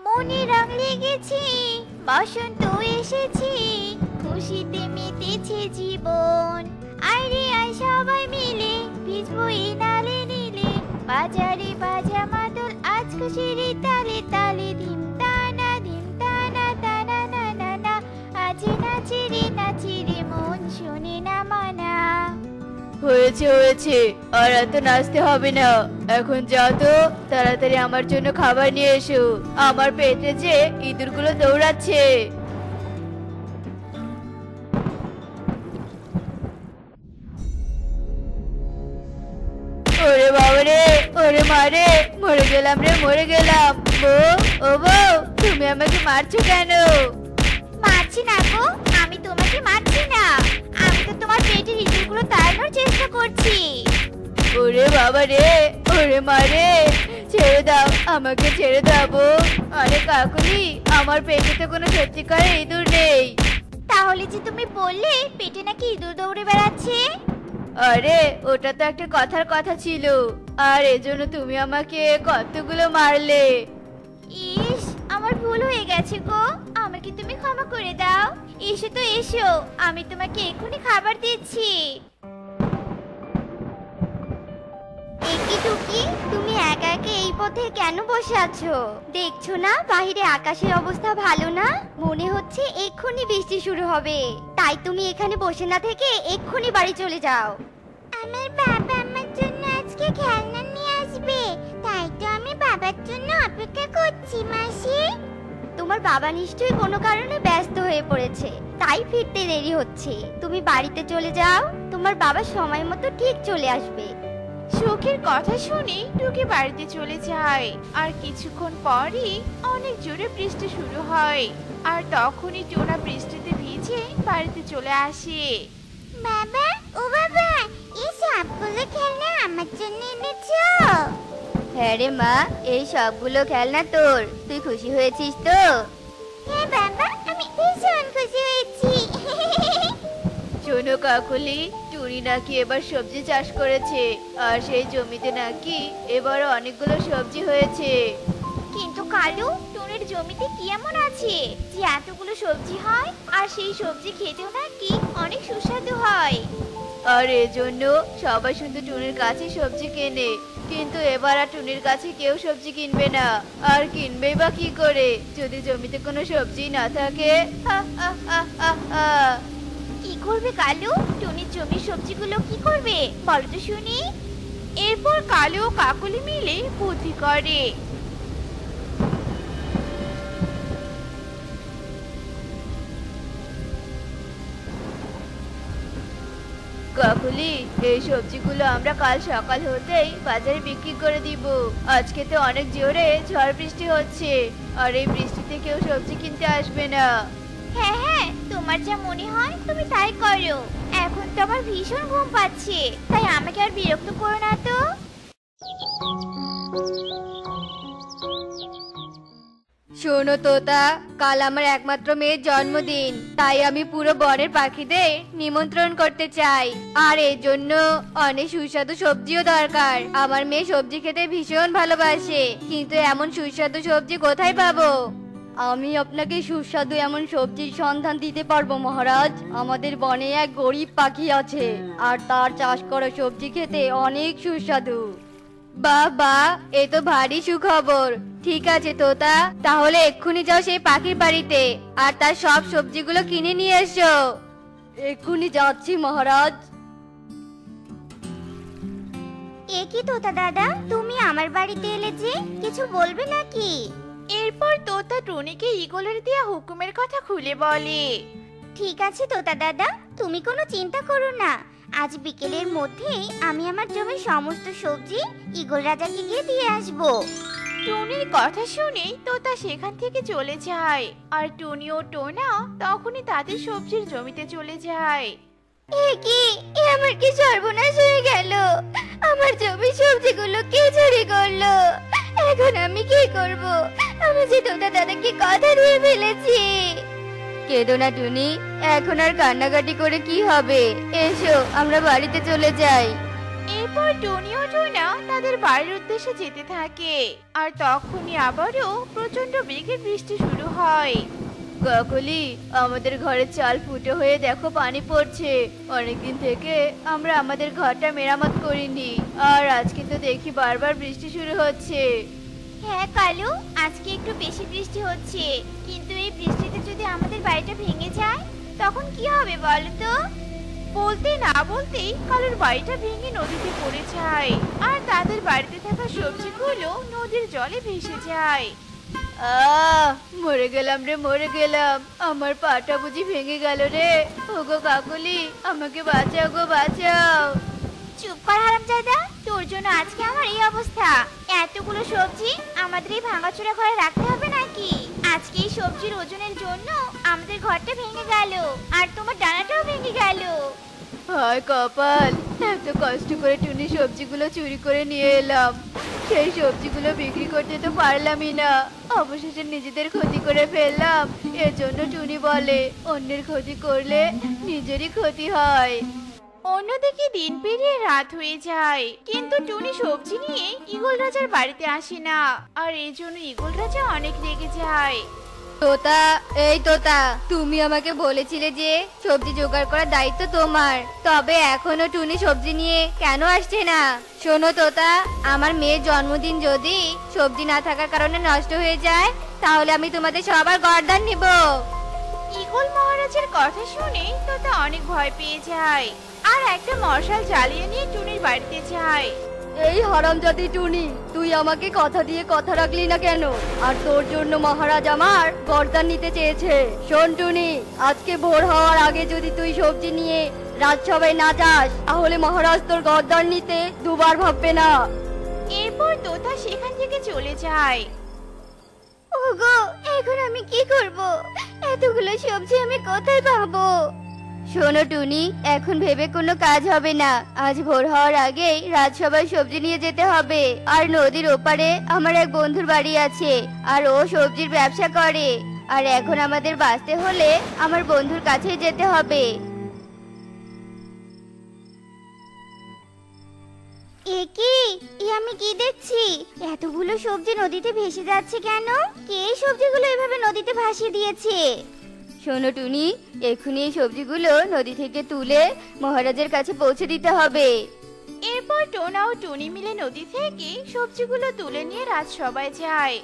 মনে রং লেগেছে, বসন্ত এসেছে, খুশিতে মেতেছে জীবন। আরে আয় সবাই মিলে ভিজবো এই নালে নীলে, বাজারে বাজা মাদল আজ খুশির তালে তালে, ধিম টানা টানা না না না, আজ নাচি রে মন শোনে না মানা। হয়েছে হয়েছে, আর এত নাচতে হবে না। এখন যাও তো, তাড়াতাড়ি আমার জন্য খাবার নিয়ে এসো। আমার পেটে যে ইঁদুরগুলো দৌড়াচ্ছে। ওরে বাবারে, ওরে মারে, মরে গেলাম রে, মরে গেলাম। ও বউ, তুমি আমাকে মারছো কেন? মারছি না গো, আমি তোমাকে মারছি না, আমি তো তোমার পেটের ইঁদুরগুলো তাড়ানোর চেষ্টা করছি। ওরে বাবারে, ওরে মারে, ছেড়ে দাও, আমাকে ছেড়ে দাও বউ। আরে কাকুলি, আমার পেটে তো কোনো সত্যিকার ইঁদুর নেই। তাহলে যে তুমি বললে পেটে নাকি ইঁদুর দৌড়ে বেড়াচ্ছে? আরে ওটা তো একটা কথার কথা ছিল, আর এজন্য তুমি আমাকে কতগুলো মারলে। ইস, আমার ভুল হয়ে গেছে গো, আমাকে তুমি ক্ষমা করে দাও। এসো তো এসো, আমি তোমাকে এক্ষুনি খাবার দিচ্ছি। একি টুকি, তুমি একা একা এই পথে কেন বসে আছো? দেখছো না বাইরে আকাশের অবস্থা ভালো না? মনে হচ্ছে এক্ষুনি বৃষ্টি শুরু হবে। তাই তুমি এখানে বসে না থেকে এক্ষুনি বাড়ি চলে যাও। আমার বাবা আমার জন্য আজকে খেলনা নিয়ে আসবে, তাই তো আমি বাবার জন্য অপেক্ষা করছি মাসি। তোমার বাবা নিশ্চয়ই কোনো কারণে ব্যস্ত হয়ে পড়েছে, তাই ফিরতে দেরি হচ্ছে। তুমি বাড়িতে চলে যাও, তোমার বাবা সময় মতো ঠিক চলে আসবে। সুখের কথা শুনে টুকি বাড়িতে চলে যায়, আর কিছুক্ষণ পরই অনেক জোরে বৃষ্টি শুরু হয়। আর তখনই টোনা বৃষ্টিতে ভিজে বাড়িতে চলে আসে। বাবা, ও বাবা, এই সবগুলো খেলনা আমার জন্য এনেছো? হ্যাঁ রে মা, এই সবগুলো খেলনা তোর। তুই খুশি হয়েছিস তো? হ্যাঁ বাবা, আমি ভীষণ খুশি হয়েছি। শোনো কাকুলি, টুনি নাকি এবার সবজি চাষ করেছে, আর সেই জমিতে নাকি এবার অনেকগুলো সবজি হয়েছে। কিন্তু কালু, টুনির জমিতে কি এমন আছে যে এতগুলো সবজি হয়, আর সেই সবজি খেতেও নাকি অনেক সুস্বাদু হয়? আর এজন্য সবাই শুধু টুনির কাছে সবজি কেনে, কিন্তু এবার আর টুনির কাছে কেউ সবজি কিনবে না। আর কিনবেই বা কি করে যদি জমিতে কোনো সবজি না থাকে? হা হা হা হা হা। কি করবে কালু? টুনির জমির সবজিগুলো কি করবে বলো তো শুনি। এরপর কালু ও কাকুলি মিলে বুদ্ধি করে। কাকুলি, এই সবজিগুলো আমরা কাল সকাল হতেই বাজারে বিক্রি করে দিব। আজকে তো অনেক জোরে ঝড় বৃষ্টি হচ্ছে, আর এই বৃষ্টিতে কেউ সবজি কিনতে আসবে না। হ্যাঁ হ্যাঁ, তোমার যা মনে হয় তুমি তাই করো। এখন তো আমার ভীষণ ঘুম পাচ্ছে, তাই আমাকে আর বিরক্ত করো না তো। শোনো তোতা, কাল আমার একমাত্র মেয়ের জন্মদিন, তাই আমি পুরো বনের পাখিদের নিমন্ত্রণ করতে চাই। আর এর জন্য অনেক সুস্বাদু সবজিও দরকার। আমার মেয়ে সবজি খেতে ভীষণ ভালোবাসে, কিন্তু এমন সুস্বাদু সবজি কোথায় পাবো? আমি আপনাকে সুস্বাদু এমন সবজির সন্ধান দিতে পারবো মহারাজ। আমাদের বনে এক গরিব পাখি আছে, আর তার চাষ করা সবজি খেতে অনেক সুস্বাদু। বাহ বাহ, এ তো ভারী সুখবর। ঠিক আছে তোতা, তাহলে এক্ষুনি যাও সেই পাখির বাড়িতে, আর তার সব সবজিগুলো কিনে নিয়ে এসো। এক্ষুনি যাচ্ছি মহারাজ। এ কি তোতা দাদা, তুমি আমার বাড়িতে এলে যে, কিছু বলবে নাকি? এরপর তোতা টুনিকে ঈগলের দেয়া হুকুমের কথা খুলে বলে। ঠিক আছে তোতা দাদা, তুমি কোনো চিন্তা করো না। আজ বিকেলের মধ্যেই আমি আমার জমির সমস্ত সবজি ঈগল রাজাকে গিয়ে দিয়ে আসবো। টুনির কথা শুনে তোতা সেখান থেকে চলে যায়, আর টুনি ও টোনা তখনই তাদের সবজির জমিতে চলে যায়। এ কি, এ আমার কি সর্বনাশ হয়ে গেল! আমার জমির সবজিগুলো কে চুরি করলো? এখন আমি কি করব? আমি যে তোতা দাদাকে কথা দিয়ে ফেলেছি। কেঁদো না টুনি, এখন আর কান্নাকাটি করে কি হবে? এসো আমরা বাড়িতে চলে যাই। এরপর টুনি ও টুনা তাদের বাড়ির উদ্দেশ্যে যেতে থাকে আর তখনই আবারও প্রচন্ড বেগে বৃষ্টি শুরু হয়। কাকলি, আমাদের ঘরের চাল ফুটো হয়ে দেখো পানি পড়ছে। অনেকদিন থেকে আমরা আমাদের ঘরটা মেরামত করিনি, আর আজকে তো দেখি বারবার বৃষ্টি শুরু হচ্ছে। হ্যাঁ কালু, আজকে একটু বেশি বৃষ্টি হচ্ছে, কিন্তু এই বৃষ্টিতে যদি আমাদের বাড়িটা ভেঙে যায় তখন কি হবে বলো তো? বলতে না বলতেই কালুর বাড়িটা ভেঙে নদীতে পড়ে যায় আর তাদের বাড়িতে থাকা সবজিগুলো নদীর জলে ভেসে যায়। মরে গেলাম রে, মরে গেলাম। আমার পাটা বুঝি ভেঙে গেল রে। ওগো কাকলি, আমাকে বাঁচাও গো, বাঁচাও। চুপ কর হারামজাদা, তোর জন্য আজকে আমার এই অবস্থা। এতগুলো সবজি আমাদের এই ভাঙাচোরা ঘরে রাখতে হবে নাকি? আজকে এই সবজির ওজনের জন্য আমাদের ঘরটা ভেঙে গেল আর তোমার ডানাটাও ভেঙে গেল। হায় কপাল, এত কষ্ট করে টুনি সবজিগুলো চুরি করে নিয়ে এলাম, সেই সবজিগুলো বিক্রি করতে তো পারলামই না। অবশেষে নিজেদের ক্ষতি করে ফেললাম। এজন্য টুনি বলে, অন্যের ক্ষতি করলে নিজেরই ক্ষতি হয়। অন্যদিকে দিন পেরিয়ে রাত হয়ে যায়, কিন্তু টুনি সবজি নিয়ে ঈগল রাজার বাড়িতে আসে না, আর এই জন্য ঈগল রাজা অনেক রেগে যায়। তোতা, এই তোতা, তুমি আমাকে বলেছিলে যে সবজি জোগাড় করার দায়িত্ব তোমার, তবে এখনো টুনি সবজি নিয়ে কেন আসছে না? শোনো তোতা, আমার মেয়ের জন্মদিন যদি সবজি না থাকার কারণে নষ্ট হয়ে যায় তাহলে আমি তোমাদের সবার গর্দান নিব। ঈগল মহারাজের কথা শুনে তোতা অনেক ভয় পেয়ে যায় আর একটা মশাল জ্বালিয়ে নিয়ে টুনির বাড়িতে যায়। এই হারামজাদি টুনি, তুই আমাকে কথা দিয়ে কথা রাখলি না কেন? আর তোর জন্য মহারাজ আমার গর্দান নিতে চেয়েছে। শোন টুনি, আজকে ভোর হওয়ার আগে যদি তুই সবজি নিয়ে রাজসভায় না যাস তাহলে মহারাজ তোর গর্দান নিতে দুবার ভাববে না। এরপর তোতা সেখান থেকে চলে যায়। ওগো, এখন আমি কি করব? এতগুলো সবজি আমি কোথায় পাবো? শোনো টুনি, এখন ভেবে কোনো কাজ হবে না। আজ ভোর হওয়ার আগেই রাজসভায় সবজি নিয়ে যেতে হবে। আর নদীর ওপারে আমার এক বন্ধুর বাড়ি আছে, আর ও সবজির ব্যবসা করে। আর এখন আমাদের বাঁচতে হলে আমার বন্ধুর কাছেই যেতে হবে। আমি কি দেখছি? এতগুলো সবজি নদীতে ভেসে যাচ্ছে কেন? কে এই সবজিগুলো এভাবে নদীতে ভাসিয়ে দিয়েছে? শোনো টুনি, এক্ষুনি এই সবজিগুলো নদী থেকে তুলে মহারাজের কাছে পৌঁছে দিতে হবে। এরপর টোনা ও টুনি মিলে নদী থেকে সবজিগুলো তুলে নিয়ে রাজসভায় যায়।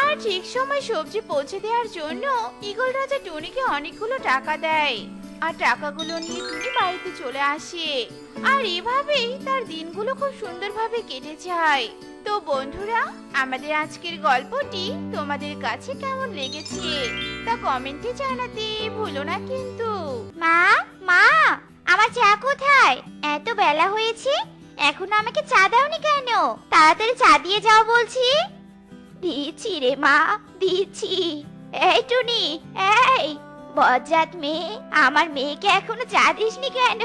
আর ঠিক সময় সবজি পৌঁছে দেওয়ার জন্য ঈগল রাজা টুনিকে অনেকগুলো টাকা দেয়, আর টাকাগুলো নিয়ে টুনি বাড়িতে চলে আসে। আর এভাবেই তার দিনগুলো খুব সুন্দরভাবে কেটে যায়। তো বন্ধুরা, আমাদের আজকের গল্পটি তোমাদের কাছে কেমন লেগেছে তা কমেন্টে জানাতে ভুলো না কিন্তু। মা, মা, আমার চা কোথায়? এত বেলা হয়েছে, এখনো আমাকে চা দাওনি কেন? তাড়াতাড়ি চা দিয়ে যাও বলছি। দিচ্ছি রে মা, দিচ্ছি। এই টুনি, এই বজ্জাত মেয়ে, আমার মেয়েকে এখনো চা দিসনি কেন?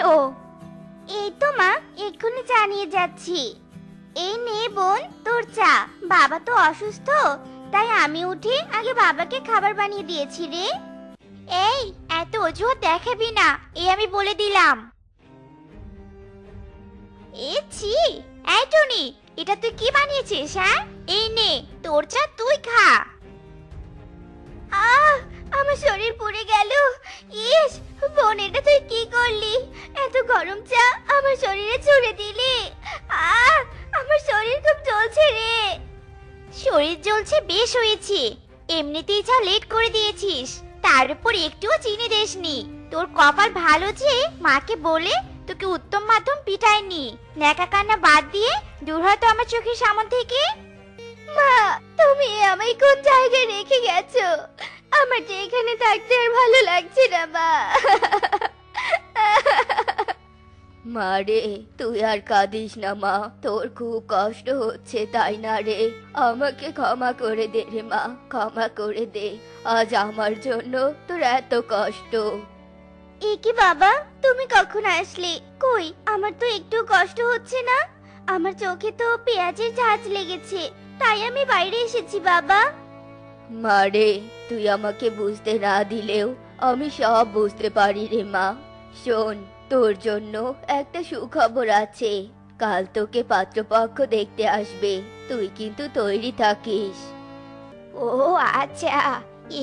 এই তো মা, এক্ষুনি চা নিয়ে যাচ্ছি। এই নে বোন, তোর চা। বাবা তো অসুস্থ, তাই আমি উঠে আগে বাবাকে খাবার বানিয়ে দিয়েছি রে। এই, এত অজুহাত দেখাবি না, এই আমি বলে দিলাম। ছি, এই টুনি, এটা তুই কি বানিয়েছিস? হ্যাঁ, এই নে তোর চা, তুই খা। আমার শরীর পুড়ে গেল। ইস বোন, এটা তুই কি করলি? এত গরম চা আমার শরীরে ছুঁড়ে দিলি। আমার শরীর খুব জ্বলছে রে। শরীর জ্বলছে বেশ হয়েছে, এমনিতেই যা লেট করে দিয়েছিস, তার উপর একটুও চিনি দেসনি। তোর কপাল ভালো যে মাকে বলে তোকে উত্তম মাধ্যম পিটায়নি। ন্যাকা কান্না বাদ দিয়ে দূর হয়তো আমার চোখের সামনে থেকে। মা, তুমি আমায় কোন জায়গায় রেখে গেছো? আমার যে এখানে থাকতে আর ভালো লাগছে না মা। মা রে, তুই আর কাঁদিস না মা, তোর খুব কষ্ট হচ্ছে তাই না রে? আমাকে ক্ষমা করে দে রে মা, ক্ষমা করে দে। আজ আমার জন্য তোর এত কষ্ট। এ কি বাবা, তুমি কখন আসলে? কই, আমার তো একটু কষ্ট হচ্ছে না। আমার চোখে তো পেঁয়াজের ঝাঁজ লেগেছে, তাই আমি বাইরে এসেছি বাবা। মা রে, তুই আমাকে বুঝতে না দিলেও আমি সব বুঝতে পারি রে মা। শোন, তোর জন্য একটা সুখবর আছে। কাল তোকে পাত্রপক্ষ দেখতে আসবে, তুই কিন্তু তৈরি থাকিস। ও আচ্ছা,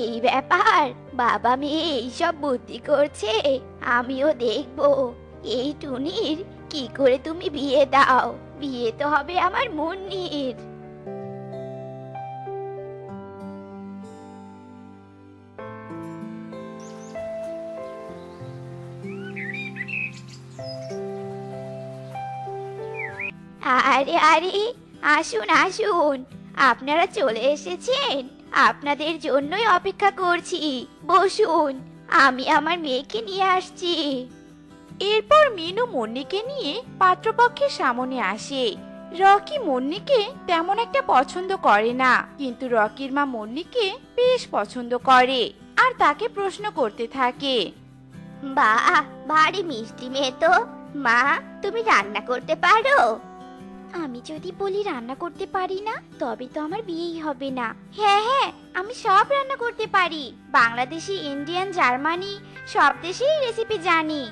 এই ব্যাপার। বাবা মেয়ে এইসব বুদ্ধি করছে, আমিও দেখবো। এই টুনির কি করে তুমি বিয়ে দাও? বিয়ে তো হবে আমার মুন্নির। আরে আরে, আসুন আসুন, আপনারা চলে এসেছেন। আপনাদের জন্যই অপেক্ষা করছি। বসুন, আমি আমার মেয়েকে নিয়ে আসছি। এরপর মিনু মুন্নিকে নিয়ে পাত্রপক্ষের সামনে আসে। রকি মুন্নিকে তেমন একটা পছন্দ করে না, কিন্তু রকির মা মুন্নিকে বেশ পছন্দ করে আর তাকে প্রশ্ন করতে থাকে। বাহ, ভারী মিষ্টি মেয়ে তো। মা, তুমি রান্না করতে পারো? আমি যদি বলি রান্না করতে পারি না, তবে তো আমার বিয়েই হবে না। হ্যাঁ হ্যাঁ, আমি সব রান্না করতে পারি। বাংলাদেশি, ইন্ডিয়ান, জার্মানি সব দেশেই রেসিপি জানি।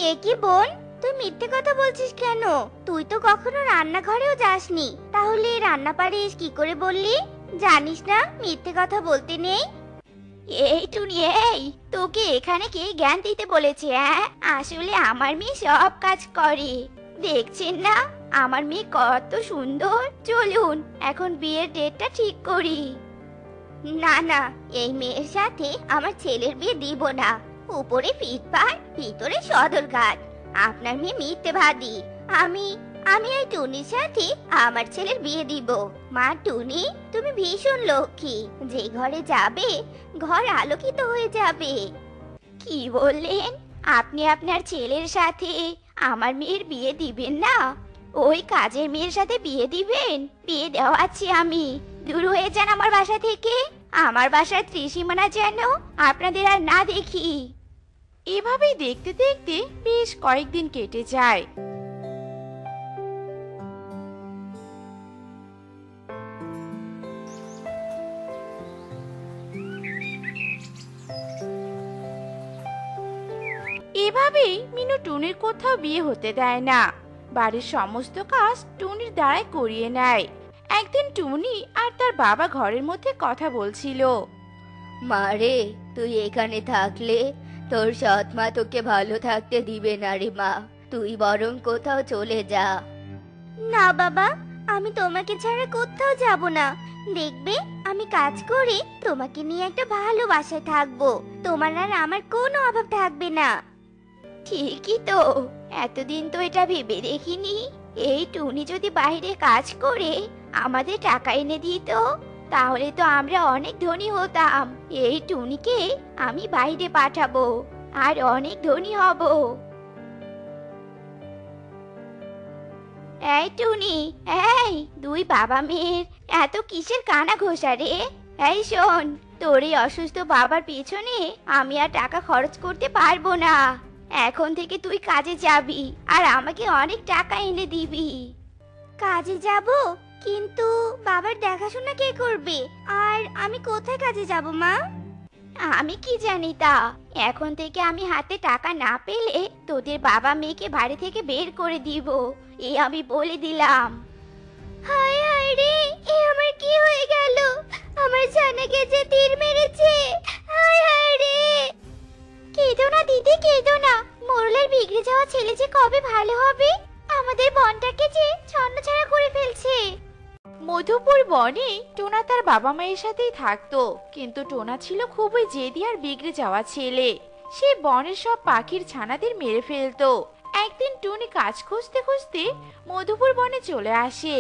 এ কি বোন, তুই মিথ্যে কথা বলছিস কেন? তুই তো কখনো রান্নাঘরেও যাসনি, তাহলে রান্না পারিস কি করে বললি? জানিস না মিথ্যে কথা বলতে নেই। এই টুনি, এই তোকে এখানে কে জ্ঞান দিতে বলেছে? আসলে আমার মেয়ে সব কাজ করে। দেখছেন না আমার মেয়ে কত সুন্দর। চলুন এখন বিয়ের ডেটটা ঠিক করি। না না, এই মেয়ের সাথে আমার ছেলের বিয়ে দিব না। উপরে ফিটপাট, ভিতরে সদরঘাট। আপনার মেয়ে মিথ্যেবাদী। আমি আমি এই টুনির সাথে আমার ছেলের বিয়ে দিব। মা টুনি, তুমি ভীষণ লক্ষ্মী। যে ঘরে যাবে ঘর আলোকিত হয়ে যাবে। কি বললেন? আপনি আপনার ছেলের সাথে আমার মেয়ের বিয়ে দিবেন না? ওই কাজের মেয়ের সাথে বিয়ে দিবেন? বিয়ে দেওয়াচ্ছি আমি। দূর হয়ে যান আমার বাসা থেকে। আমার বাসার ত্রিসীমানা যেন আপনাদের আর না দেখি। এভাবেই দেখতে দেখতে বেশ কয়েকদিন কেটে যায়। এভাবেই মিনু টুনির কোথাও বিয়ে হতে দেয় না। বাড়ির সমস্ত কাজ টুনির দ্বারাই করিয়ে নেয়। একদিন টুনি আর তার বাবা ঘরের মধ্যে কথা বলছিল। মারে, তুই এখানে থাকলে তোর সৎ মা তোকে ভালো থাকতে দিবে না রে মা। তুই বরং কোথাও চলে যা। না বাবা, আমি তোমাকে ছাড়া কোথাও যাব না। দেখবে আমি কাজ করে তোমাকে নিয়ে একটা ভালো বাসায় থাকবো। তোমার আর আমার কোনো অভাব থাকবে না। ঠিকই তো, এতদিন তো এটা ভেবে দেখিনি। এই টুনি যদি বাইরে কাজ করে আমাদের টাকা এনে দিত, তাহলে তো আমরা অনেক ধনী হতাম। এই টুনিকে আমি বাইরে পাঠাবো আর অনেক ধনী হব। এই টুনি, এই দুই বাবা মেয়ের এত কিসের কানা ঘোষা রে? এই শোন, তোর এই অসুস্থ বাবার পেছনে আমি আর টাকা খরচ করতে পারবো না। এখন থেকে তুই কাজে যাবি আর আমাকে অনেক টাকা এনে দিবি। কাজে যাব? কিন্তু বাবার দেখাশোনা কে করবে? আর আমি কোথায় কাজে যাব মা? আমি কি জানি তা। এখন থেকে আমি হাতে টাকা না পেলে তোদের বাবা মেয়েকে বাড়ি থেকে বের করে দিব, এই আমি বলে দিলাম। হায় হায় রে, এ আমার কি হয়ে গেল? আমার জানাকে যে তীর মেরেছে। হায় হায় রে। কেঁদো না দিদি, কেঁদো না। মোরলের বিগড়ে যাওয়া ছেলে যে কবে ভালো হবে? আমাদের বনটাকে যে ছন্নছাড়া করে ফেলছে। মধুপুর বনে টোনা তার বাবা মায়ের সাথেই থাকতো, কিন্তু টোনা ছিল খুবই জেদি আর বিগড়ে যাওয়া ছেলে। সে বনের সব পাখির ছানাদের মেরে ফেলতো। একদিন টুনি কাজ খুঁজতে খুঁজতে মধুপুর বনে চলে আসে।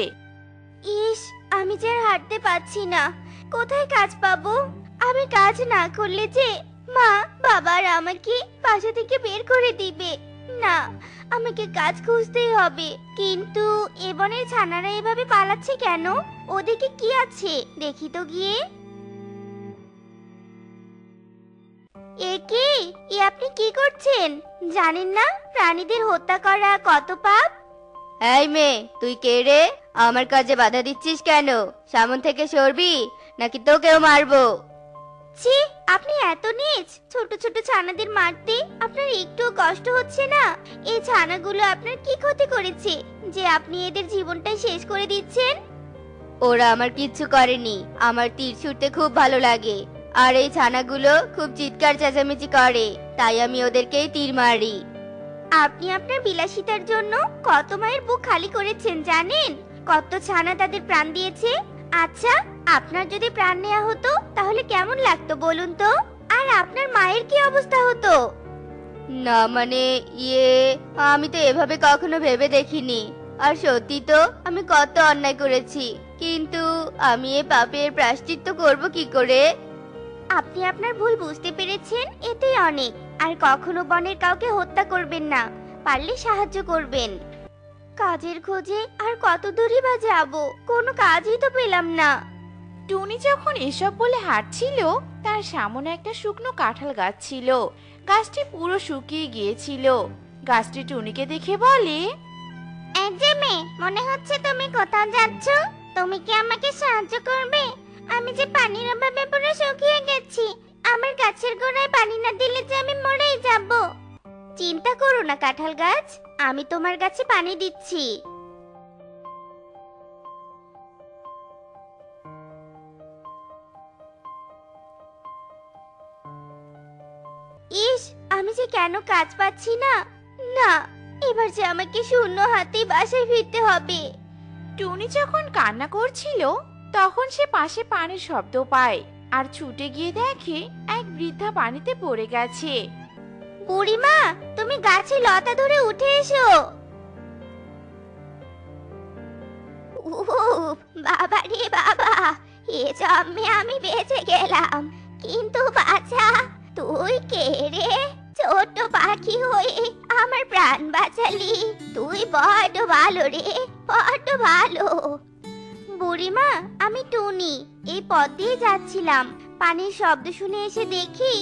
ইস, আমি যে আর হাঁটতে পারছি না। কোথায় কাজ পাবো? আমি কাজ না করলে যে মা বাবা আর আমাকে বাসা থেকে বের করে দিবে। না, আমাকে কাজ খুঁজতেই হবে। কিন্তু এ বনের ছানারা এভাবে পালাচ্ছে কেন? ওদিকে কি আছে দেখি তো গিয়ে। এ কি? এ আপনি কি করছেন? জানেন না প্রাণীদের হত্যা করা কত পাপ? এই মেয়ে, তুই কে রে? আমার কাজে বাধা দিচ্ছিস কেন? সামন থেকে সরবি নাকি তোকেও মারবো? ছি, আপনি এত নীচ! ছোট ছোট ছানাদের মারতে আপনার একটুও কষ্ট হচ্ছে না? এই ছানাগুলো আপনার কি ক্ষতি করেছে যে আপনি এদের জীবনটাই শেষ করে দিচ্ছেন? ওরা আমার কিচ্ছু করেনি। আমার তীর ছুটতে খুব ভালো লাগে, আর এই ছানাগুলো খুব চিৎকার চেঁচামেচি করে, তাই আমি ওদেরকেই তীর মারি। আপনি আপনার বিলাসিতার জন্য কত মায়ের বুক খালি করেছেন জানেন? কত ছানা তাদের প্রাণ দিয়েছে। আচ্ছা, আপনার যদি প্রাণ নেওয়া হতো তাহলে কেমন লাগতো বলুন তো? আর আপনার মায়ের কি অবস্থা হতো? না মানে আমি তো এভাবে কখনো ভেবে দেখিনি। আর সত্যি তো আমি কত অন্যায় করেছি, কিন্তু আমি এই পাপের প্রায়শ্চিত্ত করব কি করে? আপনি আপনার ভুল বুঝতে পেরেছেন, এতেই অনেক। আর কখনো বনের কাউকে হত্যা করবেন না, পারলে সাহায্য করবেন। কাজের খোঁজে আর কত দূরই বা যাবো, কোনো কাজই তো পেলাম না। টুনি যখন এসব বলে হাঁটছিল, তার সামনে একটা শুকনো কাঁঠাল গাছ ছিল। গাছটি পুরো শুকিয়ে গিয়েছিল। গাছটি টুনিকে দেখে বলে, এই যে মেয়ে, মনে হচ্ছে তুমি কোথাও যাচ্ছ। তুমি কি আমাকে সাহায্য করবে? আমি যে পানির অভাবে পুরো শুকিয়ে গেছি। আমার গাছের গোড়ায় পানি না দিলে যে আমি মরেই যাব। চিন্তা করো না কাঁঠাল গাছ, আমি তোমার গাছে পানি দিচ্ছি। ইস, আমি যে কেন কাজ পাচ্ছি না। না, এবার যে আমাকে শূন্য হাতেই বাসায় ফিরতে হবে। টুনি যখন কান্না করছিল, তখন সে পাশে পানির শব্দ পায় আর ছুটে গিয়ে দেখে এক বৃদ্ধা পানিতে পড়ে গেছে। বুড়িমা, তুমি গাছে লতা ধরে উঠে এসো। উফ, বাবা রে বাবা, এ জন্মে আমি বেঁচে গেলাম। কিন্তু বাছা, তুই কে রে? ছোট্ট পাখি হয়ে আমার প্রাণ বাঁচালি। তুই বড্ড ভালো রে, বড্ড ভালো। বুড়িমা, আমি টুনি। এই পথ দিয়ে যাচ্ছিলাম, পানির শব্দ শুনে এসে দেখি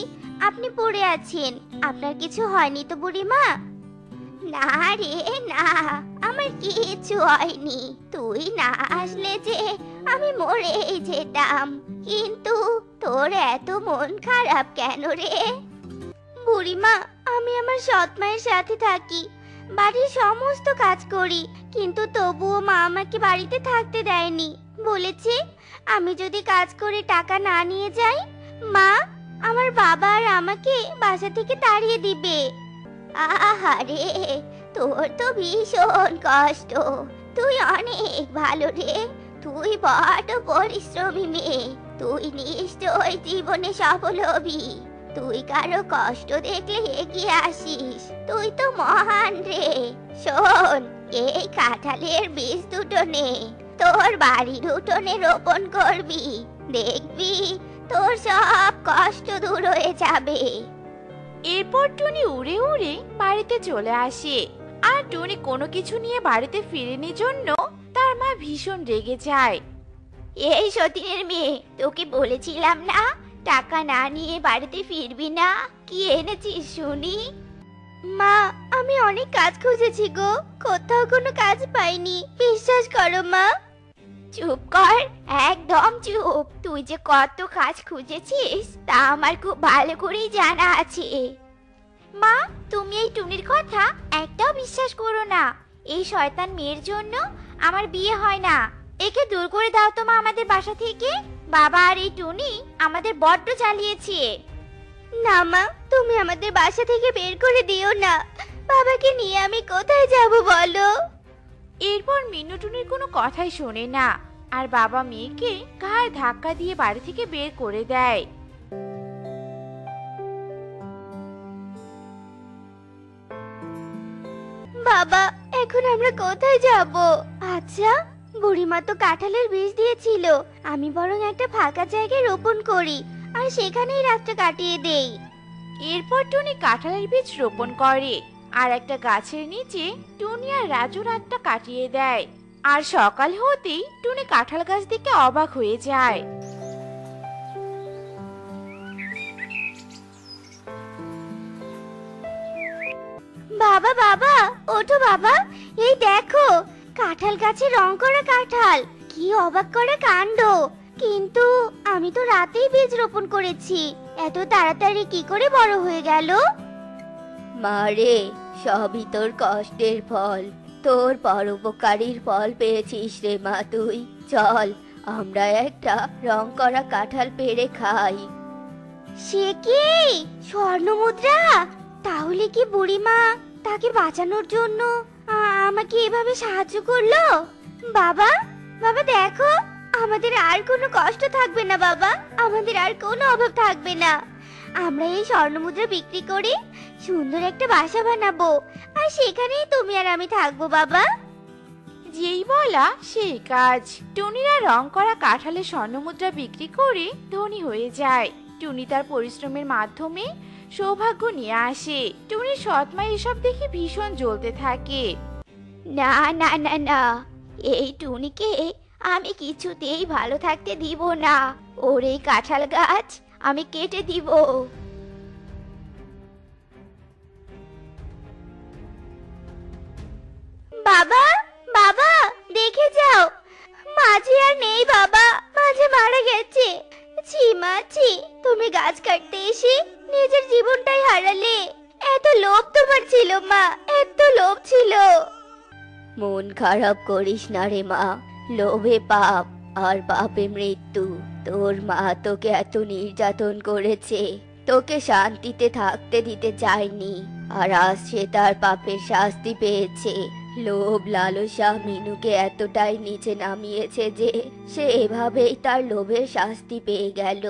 আপনি পড়ে আছেন। আপনার কিছু হয়নি তো বুড়িমা? না রে না, আমার কিছু হয়নি। তুই না আসলে যে আমি মরেই যেতাম। কিন্তু তোর এত মন খারাপ কেন রে? বুড়িমা, আমি আমার সৎ মায়ের সাথে থাকি, বাড়ির সমস্ত কাজ করি, কিন্তু তবুও মা আমাকে বাড়িতে থাকতে দেয়নি। বলেছে আমি যদি কাজ করে টাকা না নিয়ে যাই, মা আমার বাবা আর আমাকে বাসা থেকে তাড়িয়ে দিবে। আহারে, তোর তো ভীষণ কষ্ট। তুই অনেক ভালো রে, তুই বড় পরিশ্রমী মেয়ে। তুই নিশ্চয় জীবনে সফল হবি। তুই কারো কষ্ট দেখলে এগিয়ে আসিস, তুই তো মহান রে। শোন, এই কাঁঠালের বীজ দুটো নে, তোর বাড়ির উঠোনে রোপণ করবি। দেখবি তোর সব কষ্ট দূর হয়ে যাবে। এরপর টুনি উড়ে উড়ে বাড়িতে চলে আসে। আর টুনি কোনো কিছু নিয়ে বাড়িতে ফিরেনি জন্য তার মা ভীষণ রেগে যায়। এই সতীনের মেয়ে, তোকে বলেছিলাম না টাকা না নিয়ে বাড়িতে ফিরবি না। কি এনেছিস শুনি? মা, আমি অনেক কাজ খুঁজেছি গো, কোথাও কোনো কাজ পাইনি। বিশ্বাস করো মা। চুপ কর, একদম চুপ। তুই যে কত কাজ খুঁজেছিস তা আমার খুব ভালো করেই জানা আছে। মা, তুমি এই টুনির কথা একটাও বিশ্বাস করো না। এই শয়তান মেয়ের জন্য আমার বিয়ে হয় না। একে দূর করে দাও তো মা আমাদের বাসা থেকে। বাবা আর এই টুনি আমাদের বড্ড চালিয়েছে। না মা, তুমি আমাদের বাসা থেকে বের করে দিও না। বাবাকে নিয়ে আমি কোথায় যাব বলো? এরপর মিনু টুনির কোনো কথাই শোনে না, আর বাবা মেয়েকে ঘাড় ধাক্কা দিয়ে বাড়ি থেকে বের করে দেয়। বাবা, এখন আমরা কোথায় যাব? আচ্ছা, বুড়িমা তো কাঁঠালের বীজ দিয়েছিল। আমি বরং একটা ফাঁকা জায়গায় রোপণ করি আর সেখানেই রাতটা কাটিয়ে দেই। এরপর টুনি কাঁঠালের বীজ রোপণ করে, আর একটা গাছের নিচে টুনি আর রাজু রাতটা কাটিয়ে দেয়। আর সকাল হতেই টুনি কাঁঠাল গাছ দেখে অবাক হয়ে যায়। বাবা বাবা, ওঠো বাবা, এই দেখো কাঁঠাল গাছে রং করা কাঁঠাল। কি অবাক করা কাণ্ড! কিন্তু আমি আমি তো রাতেই বীজ রোপণ করেছি, এত তাড়াতাড়ি কি করে বড় হয়ে গেল? মারে, সবই তোর কষ্টের ফল। তোর পরোপকারীর ফল পেয়েছিস রে মা তুই। চল, আমরা একটা রং করা কাঁঠাল পেড়ে খাই। সে কি স্বর্ণমুদ্রা? তাহলে কি বুড়িমা তাকে বাঁচানোর জন্য আমাকে এভাবে সাহায্য করলো? বাবা, বাবা দেখো, আমাদের আর কোনো কষ্ট থাকবে না বাবা, আমাদের আর কোনো অভাব থাকবে না। আমরা এই স্বর্ণমুদ্রা বিক্রি করে সুন্দর একটা বাসা বানাবো, আর সেখানেই তুমি আর আমি থাকবো বাবা। যেই বলা সেই কাজ। টুনিরা রং করা কাঁঠালের স্বর্ণমুদ্রা বিক্রি করে ধনী হয়ে যায়। টুনি তার পরিশ্রমের মাধ্যমে সৌভাগ্য নিয়ে আসে। টুনির সৎমা এসব দেখে ভীষণ জ্বলতে থাকে। না না না না, এই টুনিকে আমি কিছুতেই ভালো থাকতে দিব না। ওর এই কাঁঠাল গাছ আমি কেটে দিব। বাবা, বাবা দেখে যাও, মাঝে আর নেই বাবা, মাঝে মারা গেছে। ছি মা ছি, তুমি গাছ কাটতে এসে নিজের জীবনটাই হারালে। এত লোভ তোমার ছিল মা, এত লোভ ছিল। মন খারাপ করিস না রে মা, লোভে পাপ আর পাপে মৃত্যু। তোর মা তোকে এত নির্যাতন করেছে, তোকে শান্তিতে থাকতে দিতে চায়নি, আর আজ সে তার পাপের শাস্তি পেয়েছে। লোভ লালসা মিনুকে এতটাই নিচে নামিয়েছে যে সে এভাবেই তার লোভের শাস্তি পেয়ে গেল।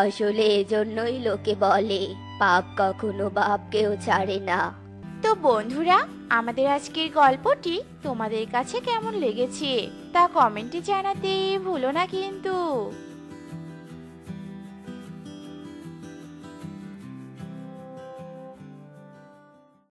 আসলে এজন্যই লোকে বলে পাপ কখনো বাপকেও ছাড়ে না। তো বন্ধুরা, আমাদের আজকের গল্পটি তোমাদের কাছে কেমন লেগেছে তা কমেন্টে জানাতে ভুলো না কিন্তু।